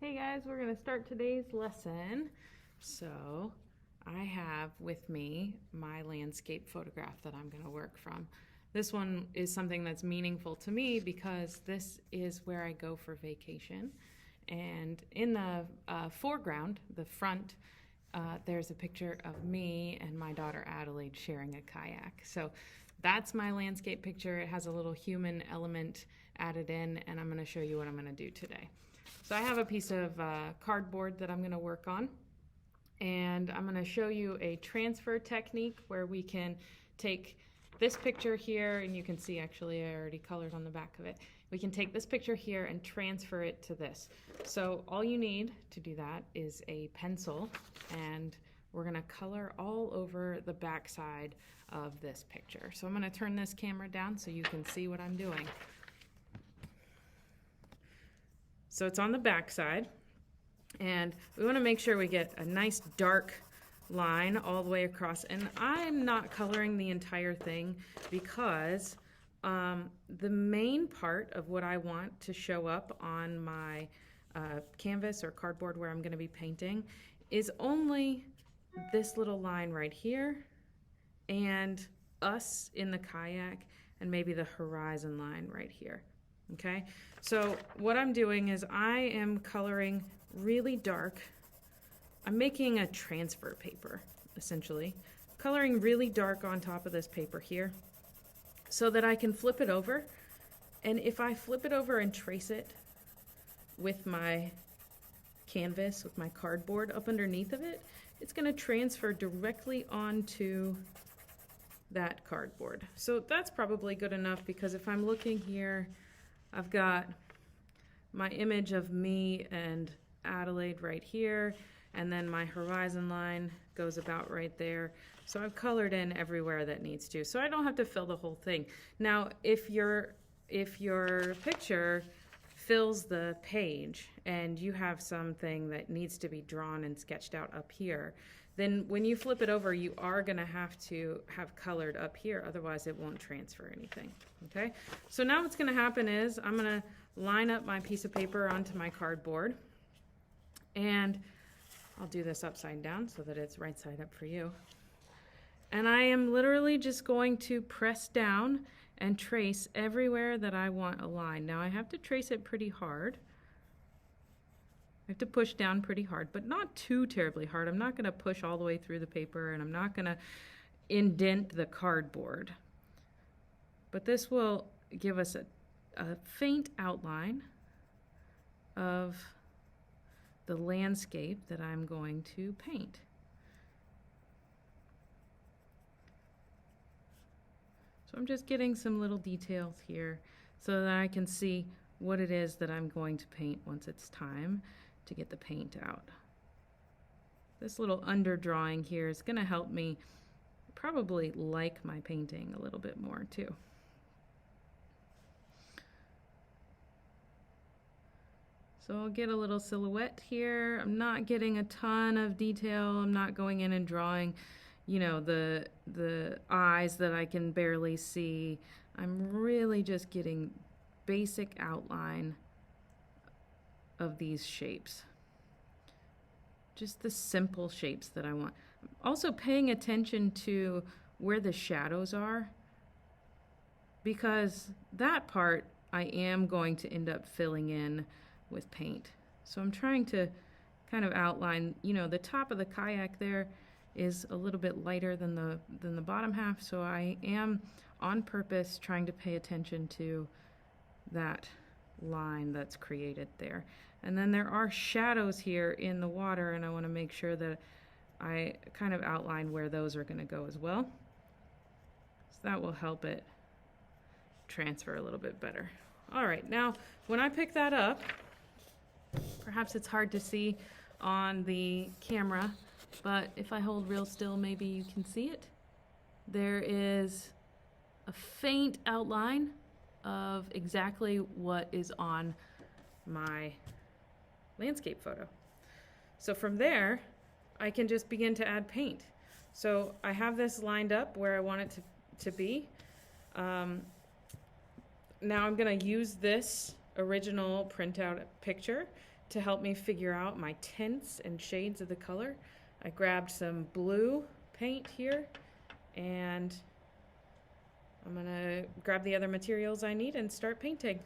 Hey guys, we're going to start today's lesson. So I have with me my landscape photograph that I'm going to work from. This one is something that's meaningful to me because this is where I go for vacation. And in the foreground, the front, there's a picture of me and my daughter Adelaide sharing a kayak. So that's my landscape picture. It has a little human element added in, and I'm going to show you what I'm going to do today. So I have a piece of cardboard that I'm going to work on, and I'm going to show you a transfer technique where we can take this picture here, and you can see actually I already colored on the back of it. We can take this picture here and transfer it to this. So all you need to do that is a pencil, and we're going to color all over the back side of this picture. So I'm going to turn this camera down so you can see what I'm doing. So it's on the back side, and we want to make sure we get a nice dark line all the way across. And I'm not coloring the entire thing because the main part of what I want to show up on my canvas or cardboard where I'm going to be painting is only this little line right here and us in the kayak and maybe the horizon line right here. Okay, so what I'm doing is I am coloring really dark. I'm making a transfer paper, essentially. Coloring really dark on top of this paper here so that I can flip it over. And if I flip it over and trace it with my canvas, with my cardboard up underneath of it, it's going to transfer directly onto that cardboard. So that's probably good enough because if I'm looking here, I've got my image of me and Adelaide right here, and then my horizon line goes about right there. So I've colored in everywhere that needs to, so I don't have to fill the whole thing. Now, if your picture fills the page and you have something that needs to be drawn and sketched out up here, then when you flip it over, you are going to have colored up here, otherwise it won't transfer anything. Okay, so now what's going to happen is I'm going to line up my piece of paper onto my cardboard, and I'll do this upside down so that it's right side up for you. And I am literally just going to press down and trace everywhere that I want a line. Now I have to trace it pretty hard. I have to push down pretty hard, but not too terribly hard. I'm not going to push all the way through the paper, and I'm not going to indent the cardboard. But this will give us a faint outline of the landscape that I'm going to paint. So I'm just getting some little details here so that I can see what it is that I'm going to paint once it's time to get the paint out. This little underdrawing here is going to help me probably like my painting a little bit more too. So I'll get a little silhouette here. I'm not getting a ton of detail. I'm not going in and drawing, you know, the eyes that I can barely see. I'm really just getting basic outline of these shapes. Just the simple shapes that I want. I'm also paying attention to where the shadows are, because that part I am going to end up filling in with paint. So I'm trying to kind of outline, you know, the top of the kayak there is a little bit lighter than the bottom half, so I am on purpose trying to pay attention to that line that's created there. And then there are shadows here in the water, and I want to make sure that I kind of outline where those are going to go as well. So that will help it transfer a little bit better. All right, now when I pick that up, perhaps it's hard to see on the camera, but if I hold real still, maybe you can see it. There is a faint outline of exactly what is on my landscape photo. So from there, I can just begin to add paint. So I have this lined up where I want it to be. Now I'm going to use this original printout picture to help me figure out my tints and shades of the color, I grabbed some blue paint here, and I'm gonna grab the other materials I need and start painting.